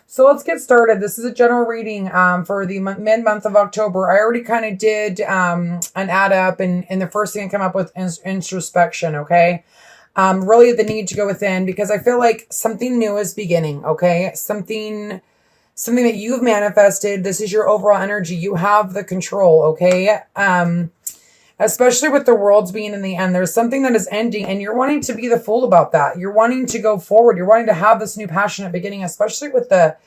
So let's get started. This is a general reading for the mid-month of October. I already kind of did an add up, and the first thing I come up with is introspection, okay? Really the need to go within, because I feel like something new is beginning, okay? Something that you've manifested. This is your overall energy. You have the control, okay? Especially with the worlds being in the end, there's something that is ending, and you're wanting to be the fool about that. You're wanting to go forward. You're wanting to have this new passionate beginning, especially with the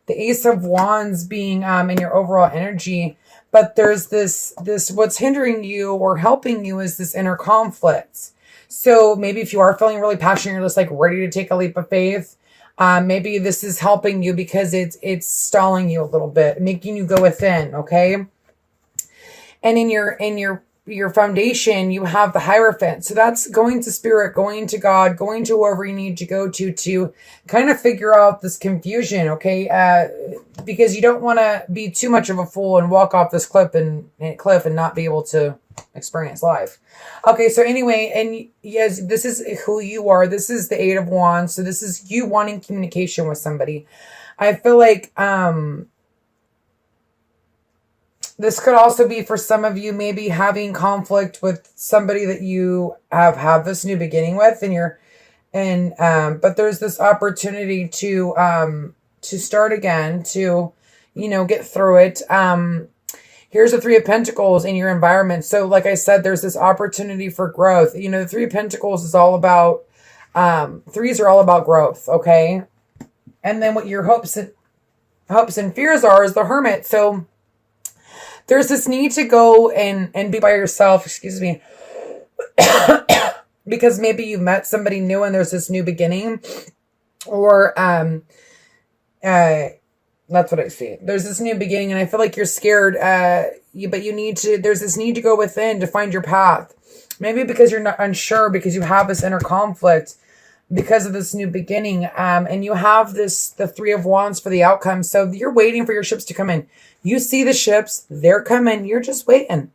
Ace of Wands being in your overall energy. But there's this what's hindering you or helping you is this inner conflict. So maybe if you are feeling really passionate, you're just like ready to take a leap of faith. Maybe this is helping you because it's stalling you a little bit, making you go within, okay? And in your foundation, you have the Hierophant. So that's going to Spirit, going to God, going to whoever you need to go to kind of figure out this confusion, okay? Because you don't want to be too much of a fool and walk off this cliff and not be able to experience life. Okay, so anyway, and yes, this is who you are. This is the Eight of Wands. So this is you wanting communication with somebody. I feel like this could also be for some of you maybe having conflict with somebody that you have this new beginning with, but there's this opportunity to start again, to get through it. Here's the Three of Pentacles in your environment. So like I said, there's this opportunity for growth. The Three of Pentacles is all about, threes are all about growth, okay? And then what your hopes and fears are is the Hermit. So there's this need to go and be by yourself, excuse me, because maybe you met somebody new and there's this new beginning, or that's what I see. There's this new beginning, and I feel like you're scared, but there's this need to go within to find your path. Maybe because you're not unsure, because you have this inner conflict because of this new beginning. And you have the Three of Wands for the outcome. So you're waiting for your ships to come in. You see the ships, they're coming. You're just waiting.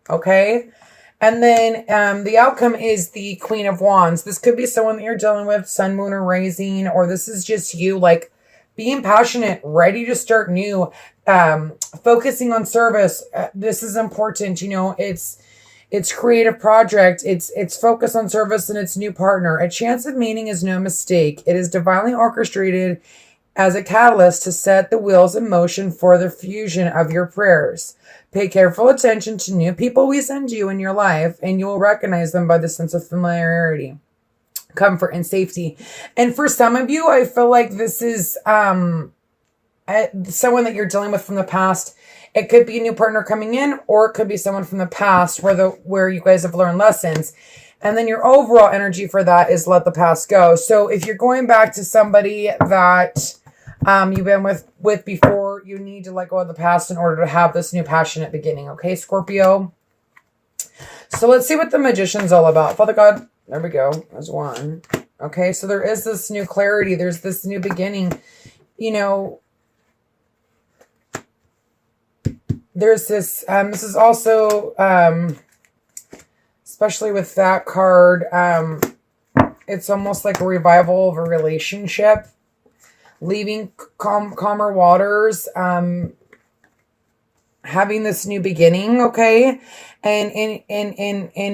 Okay. And then the outcome is the Queen of Wands. This could be someone that you're dealing with, sun, moon, or rising, or this is just you, like, being passionate, ready to start new, focusing on service. This is important. It's creative project. It's focus on service and its new partner. A chance of meeting is no mistake. It is divinely orchestrated as a catalyst to set the wheels in motion for the fusion of your prayers. Pay careful attention to new people we send you in your life, and you will recognize them by the sense of familiarity, comfort, and safety. And for some of you, I feel like this is someone that you're dealing with from the past. It could be a new partner coming in, or it could be someone from the past where you guys have learned lessons. And then your overall energy for that is let the past go. So if you're going back to somebody that you've been with before, you need to let go of the past in order to have this new passionate beginning. Okay, Scorpio? So let's see what the Magician's all about. Father God, there we go. There's one. Okay, so there is this new clarity. There's this new beginning. There's this, this is also, especially with that card, it's almost like a revival of a relationship, leaving calmer waters, having this new beginning, okay? And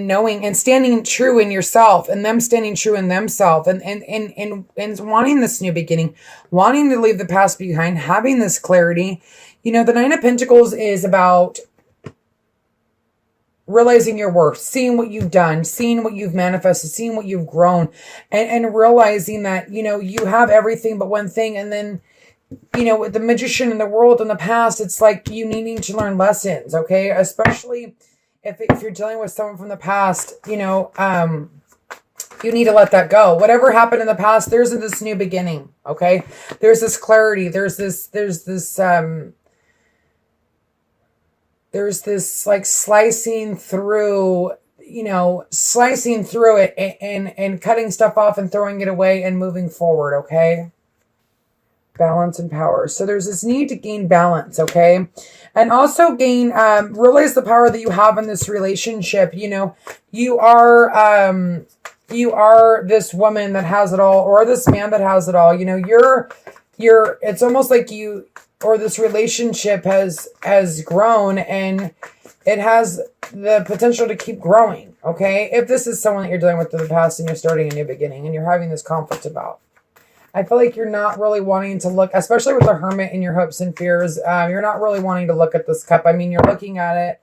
knowing and standing true in yourself, and them standing true in themselves, and wanting this new beginning, wanting to leave the past behind, having this clarity. The Nine of Pentacles is about realizing your worth, seeing what you've done, seeing what you've manifested, seeing what you've grown, and realizing that, you have everything but one thing. And then, with the Magician in the world in the past, it's like you needing to learn lessons, okay? Especially if you're dealing with someone from the past, you need to let that go. Whatever happened in the past, there's this new beginning, okay? There's this clarity. There's this like slicing through it and cutting stuff off and throwing it away and moving forward, okay? Balance and power. So there's this need to gain balance, okay? And also realize the power that you have in this relationship. You are this woman that has it all, or this man that has it all. it's almost like you, or this relationship has grown, and it has the potential to keep growing. Okay. If this is someone that you're dealing with in the past and you're starting a new beginning and you're having this conflict about, I feel like you're not really wanting to look, especially with the Hermit and your hopes and fears. You're not really wanting to look at this cup. I mean, you're looking at it.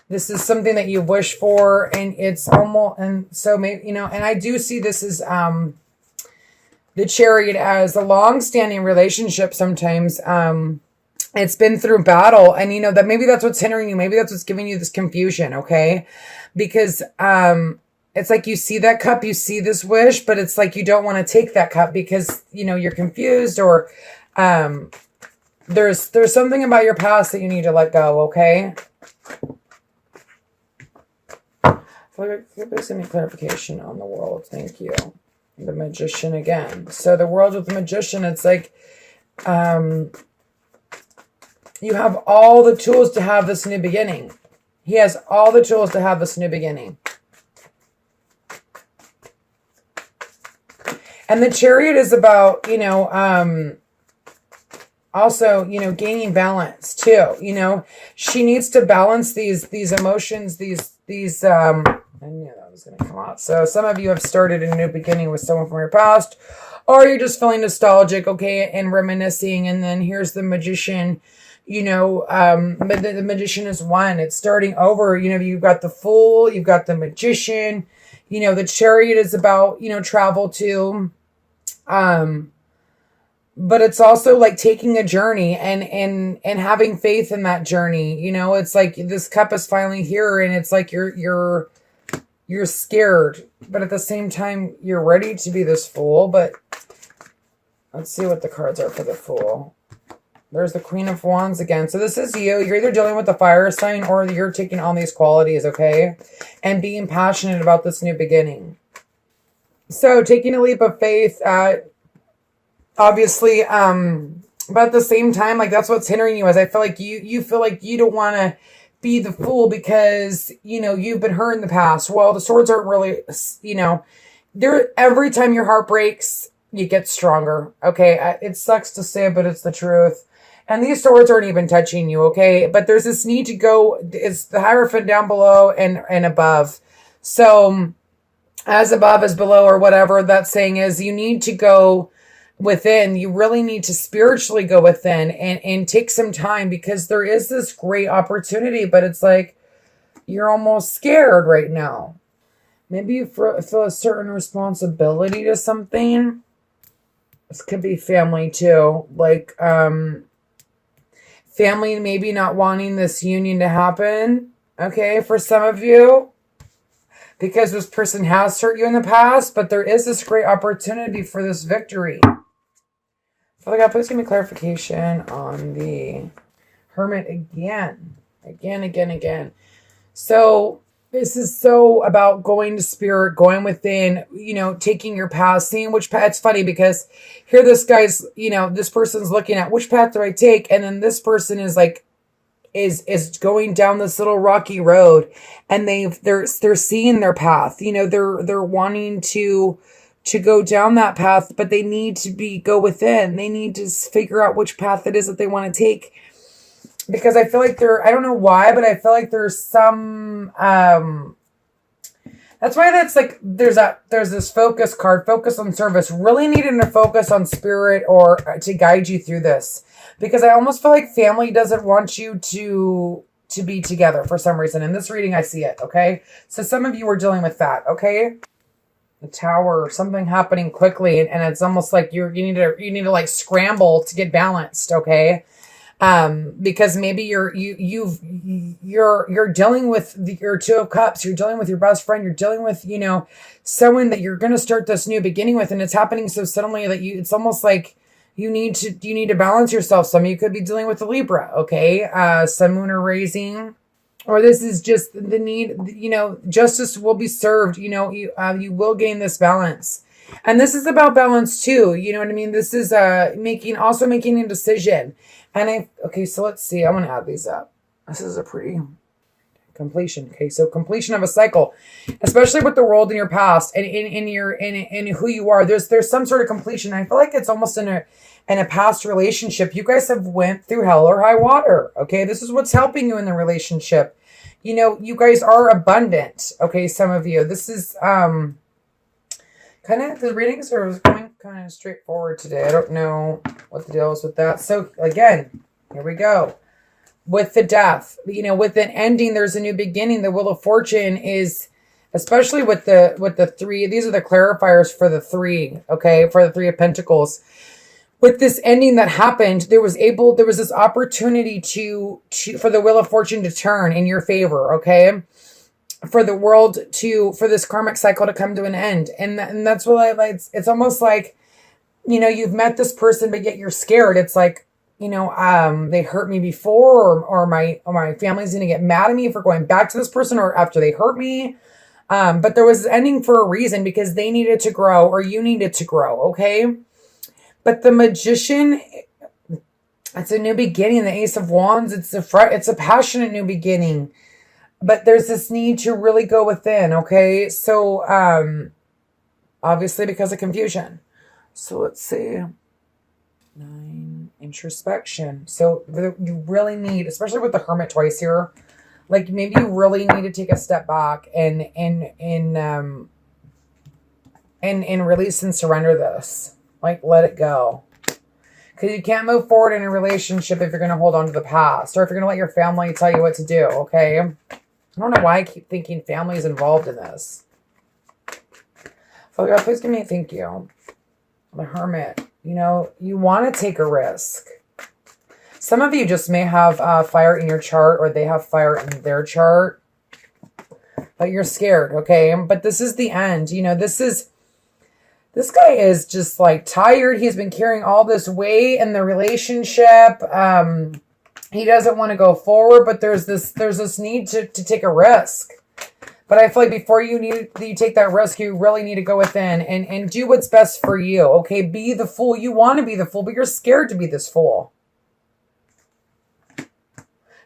This is something that you wish for, and it's almost, and so maybe, and I do see this as, the Chariot as a long-standing relationship. Sometimes, it's been through battle, and that maybe that's what's hindering you. Maybe that's what's giving you this confusion. Okay. Because, it's like you see that cup, you see this wish, but it's like you don't want to take that cup because, you're confused, or there's something about your past that you need to let go, okay? Please give me clarification on the world. Thank you. The Magician again. So the world with the Magician, it's like you have all the tools to have this new beginning. He has all the tools to have this new beginning. And the Chariot is about, also, gaining balance too. She needs to balance these emotions, these, I knew that was going to come out. So some of you have started a new beginning with someone from your past, or you're just feeling nostalgic, okay, and reminiscing. And then here's the Magician, but the Magician is one. It's starting over. You've got the Fool, you've got the Magician, the Chariot is about, travel too. But it's also like taking a journey and having faith in that journey. It's like this cup is finally here, and it's like you're scared, but at the same time you're ready to be this Fool. But let's see what the cards are for the Fool. There's the Queen of Wands again. So this is you. You're either dealing with the fire sign, or you're taking on these qualities, okay? And being passionate about this new beginning. So taking a leap of faith, obviously, but at the same time, like that's what's hindering you. Is I feel like you feel like you don't want to be the Fool because, you've been hurt in the past. Well, the swords aren't really, every time your heart breaks, you get stronger. Okay. It sucks to say, but it's the truth. And these swords aren't even touching you. Okay. But there's this need to go, it's the Hierophant down below and above. So as above as below, or whatever that saying is, you need to go within. You really need to spiritually go within and take some time, because there is this great opportunity, but it's like you're almost scared right now. Maybe you feel a certain responsibility to something. This could be family too. Like family maybe not wanting this union to happen. Okay, for some of you. Because this person has hurt you in the past, but there is this great opportunity for this victory. Father God, please give me clarification on the Hermit again. Again. So this is so about going to spirit, going within, taking your path, seeing which path. It's funny because here this guy's, this person's looking at which path do I take? And then this person is like, is going down this little rocky road, and they're seeing their path. They're wanting to go down that path, but they need to go within. They need to figure out which path it is that they want to take. Because I feel like I don't know why, but I feel like there's some, that's why that's like, there's this focus card, focus on service, really needing to focus on spirit or to guide you through this. Because I almost feel like family doesn't want you to be together for some reason. In this reading, I see it, okay? So some of you are dealing with that, okay? The Tower, something happening quickly, and it's almost like you need to like scramble to get balanced, okay? Because maybe you're dealing with your Two of Cups, you're dealing with your best friend, you're dealing with, someone that you're going to start this new beginning with, and it's happening so suddenly that it's almost like you need to balance yourself. Some of you could be dealing with the Libra, okay? Sun, Moon, or rising, or this is just the need, justice will be served, you will gain this balance. And this is about balance too, you know what I mean? This is making a decision. And okay, so let's see. I'm going to add these up. This is a pretty Completion. Okay, so completion of a cycle, especially with the world in your past and in who you are. There's some sort of completion. I feel like it's almost in a past relationship. You guys have went through hell or high water. Okay, this is what's helping you in the relationship. You know, you guys are abundant. Okay, some of you. This is kind of, the readings are going kind of straightforward today. I don't know what the deal is with that. So again, here we go. With the death, you know, with an ending, there's a new beginning. The Wheel of Fortune is, especially with the three, these are the clarifiers for the three, okay, for the Three of Pentacles. With this ending that happened, there was this opportunity for the Wheel of Fortune to turn in your favor, okay? For the world for this karmic cycle to come to an end. And that's what it's almost like, you know, you've met this person, but yet you're scared. It's like, you know, they hurt me before, or my family's going to get mad at me for going back to this person, or after they hurt me. But there was an ending for a reason, because they needed to grow, or you needed to grow. Okay. But the Magician, it's a new beginning. The Ace of Wands, it's a passionate new beginning, but there's this need to really go within. Okay. So, obviously because of confusion. So let's see. 9, introspection. So you really need, especially with the Hermit twice here, like maybe you really need to take a step back and release and surrender this. Like, let it go. Because you can't move forward in a relationship if you're going to hold on to the past, or if you're going to let your family tell you what to do. Okay. I don't know why I keep thinking family is involved in this. Father God, please give me a thank you. The Hermit. You know, you want to take a risk. Some of you just may have fire in your chart, or they have fire in their chart, but you're scared, okay? But this is the end. You know, this guy is just like tired. He's been carrying all this weight in the relationship. He doesn't want to go forward, but there's this need to take a risk. But I feel like before you take that risk, you really need to go within and do what's best for you. Okay, be the fool. You want to be the fool, but you're scared to be this fool.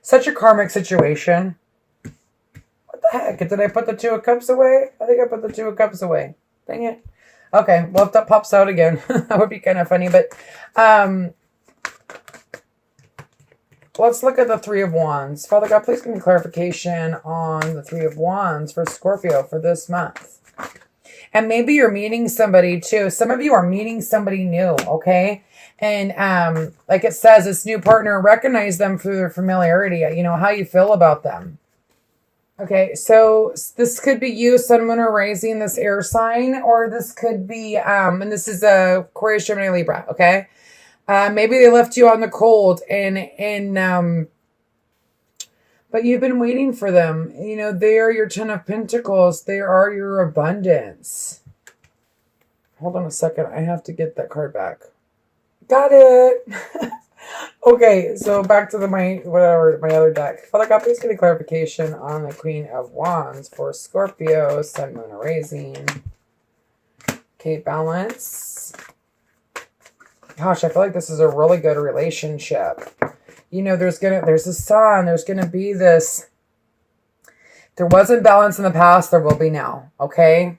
Such a karmic situation. What the heck? Did I put the Two of Cups away? I think I put the Two of Cups away. Dang it. Okay, well, if that pops out again, that would be kind of funny. But let's look at the Three of Wands. Father God, please give me clarification on the Three of Wands for Scorpio for this month. And maybe you're meeting somebody too. Some of you are meeting somebody new, okay? And like it says, this new partner, recognize them through their familiarity, you know, how you feel about them. Okay, so this could be you, Sun, Moon, or Rising, this air sign, or this could be, and this is Aquarius, Gemini, Libra, okay? Maybe they left you on the cold but you've been waiting for them. You know, they are your Ten of Pentacles. They are your abundance. Hold on a second. I have to get that card back. Got it. Okay, so back to my other deck. Father God, please give me clarification on the Queen of Wands for Scorpio, Sun, Moon, or Rising. Okay, balance. Gosh, I feel like this is a really good relationship. You know, there's a sun, there's gonna be this. There wasn't balance in the past, there will be now, okay?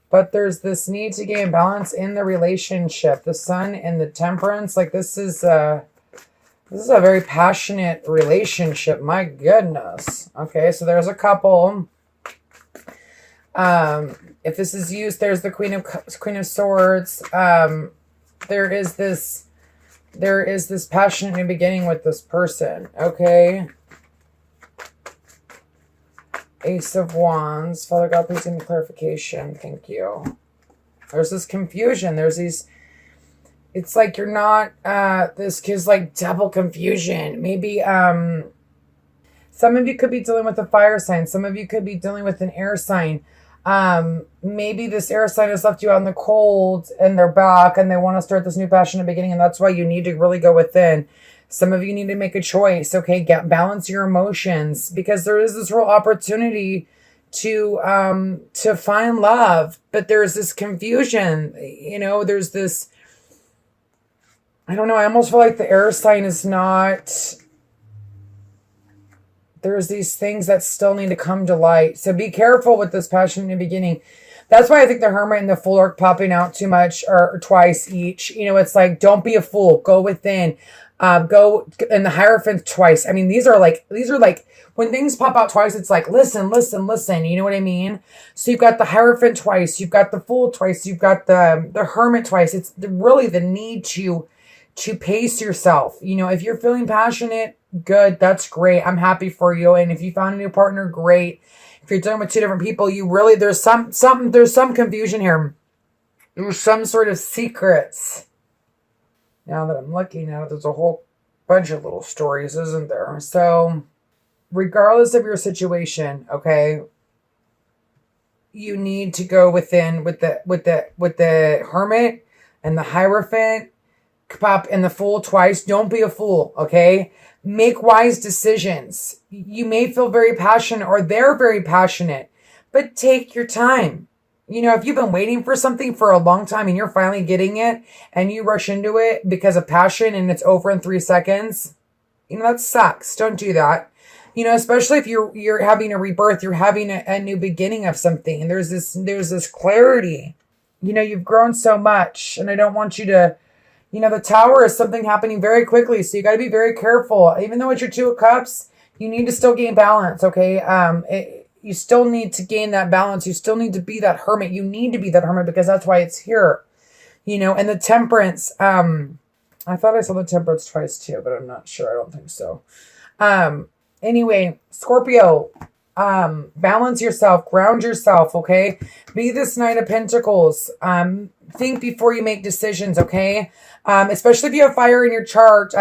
But there's this need to gain balance in the relationship. The Sun and the Temperance, like this is a very passionate relationship. My goodness. Okay, so there's a couple. If this is used, there's the Queen of Swords. There is this passionate new beginning with this person, okay? Ace of Wands. Father God, please give me clarification. Thank you. There's this confusion. There's these, it's like you're not, this gives like double confusion. Maybe, some of you could be dealing with a fire sign. Some of you could be dealing with an air sign. Maybe this air sign has left you out in the cold and they're back and they want to start this new passionate beginning, and that's why you need to really go within. Some of you need to make a choice, okay? Balance your emotions, because there is this real opportunity to find love, but there's this confusion, you know, there's this, I don't know, I almost feel like the air sign is not, there's these things that still need to come to light. So be careful with this passion in the beginning. That's why I think the Hermit and the Fool are popping out too much, or twice each. You know, it's like, don't be a fool. Go within. Go, and the Hierophant twice. I mean, these are like, when things pop out twice, it's like, listen, listen, listen. You know what I mean? So you've got the Hierophant twice. You've got the Fool twice. You've got the Hermit twice. It's really the need to pace yourself. You know, if you're feeling passionate, good. That's great. I'm happy for you. And if you found a new partner, great. If you're dealing with two different people, you really, there's some confusion here. There's some sort of secrets. Now that I'm looking at it, there's a whole bunch of little stories, isn't there? So regardless of your situation, okay, you need to go within with the Hermit and the Hierophant, pop, and the Fool twice. Don't be a fool, okay? Make wise decisions. You may feel very passionate, or they're very passionate, but take your time. You know, if you've been waiting for something for a long time and you're finally getting it and you rush into it because of passion and it's over in 3 seconds, you know, that sucks. Don't do that. You know, especially if you're having a rebirth, you're having a new beginning of something, and there's this clarity. You know, you've grown so much, and I don't want you to, you know, the Tower is something happening very quickly, so you got to be very careful. Even though it's your Two of Cups, you need to still gain balance, okay? You still need to gain that balance. You still need to be that Hermit. You need to be that Hermit because that's why it's here, you know. And the Temperance, I thought I saw the Temperance twice too, but I'm not sure. I don't think so. Anyway, Scorpio, balance yourself, ground yourself, okay? Be this Knight of Pentacles. Think before you make decisions, okay? Especially if you have fire in your chart,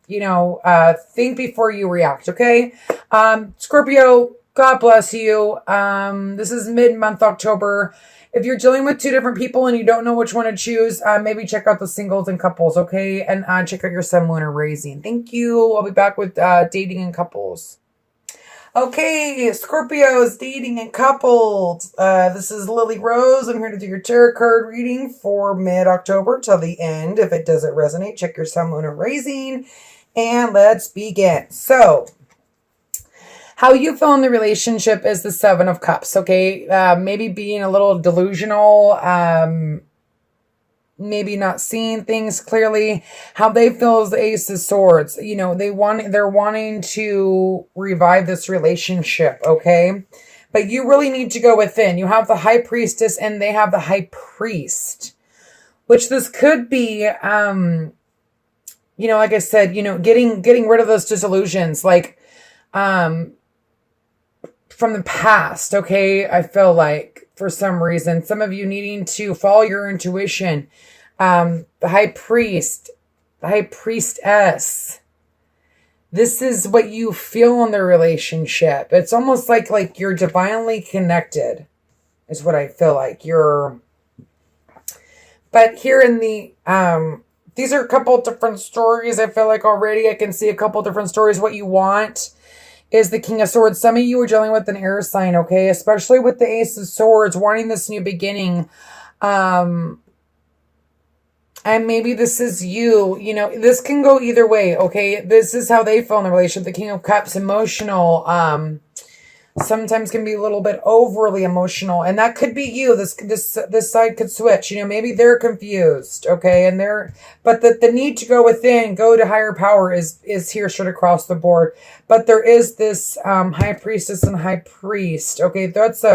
you know, think before you react, okay? Scorpio, God bless you. This is mid-month October. If you're dealing with two different people and you don't know which one to choose, maybe check out the singles and couples, okay? And check out your sun, moon, or rising. Thank you. I'll be back with dating and couples. Okay, Scorpios, dating and couples. This is Lily Rose. I'm here to do your tarot card reading for mid-October till the end. If it doesn't resonate, check your sun, moon, or rising. And let's begin. So, how you feel in the relationship is the Seven of Cups, okay? Maybe being a little delusional, maybe not seeing things clearly. How they feel is the Ace of Swords. You know, they're wanting to revive this relationship, okay? But you really need to go within. You have the High Priestess and they have the High Priest, which this could be, you know, like I said, you know, getting rid of those disillusions, like, from the past, okay? I feel like for some reason, some of you needing to follow your intuition. The High Priest, the High Priestess. This is what you feel in the relationship. It's almost like you're divinely connected is what I feel like. But here in the, these are a couple different stories. I feel like already I can see a couple different stories. What you want is the King of Swords. Some of you are dealing with an air sign, okay? Especially with the Ace of Swords, wanting this new beginning. And maybe this is you. You know, this can go either way, okay? This is how they feel in the relationship. The King of Cups, emotional. Sometimes can be a little bit overly emotional. And that could be you. This side could switch. You know, maybe they're confused, okay? But the need to go within, go to higher power is here straight across the board. But there is this High Priestess and High Priest, okay? That's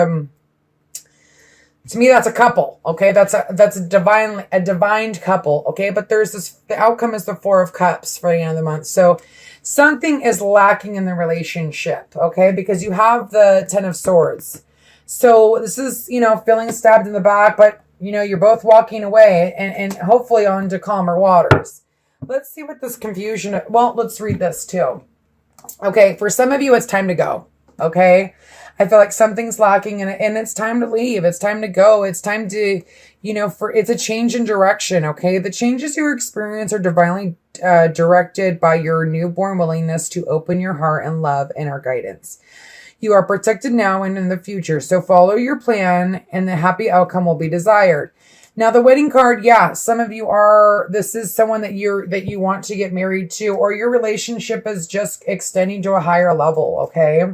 to me, that's a couple, okay? That's a divine couple, okay? But there's this, the outcome is the Four of Cups for the end of the month. So something is lacking in the relationship, okay? Because you have the Ten of Swords. So this is, you know, feeling stabbed in the back, but, you know, you're both walking away and hopefully on to calmer waters. Let's see what this confusion, well, let's read this too. Okay, for some of you, it's time to go, okay? I feel like something's lacking and it's time to leave. It's time to go. It's time to, you know, it's a change in direction, okay? The changes you experience are divinely directed by your newborn willingness to open your heart and love and our guidance. You are protected now and in the future, so follow your plan and the happy outcome will be desired. Now the wedding card, yeah, some of you are, this is someone that you want to get married to, or your relationship is just extending to a higher level, okay?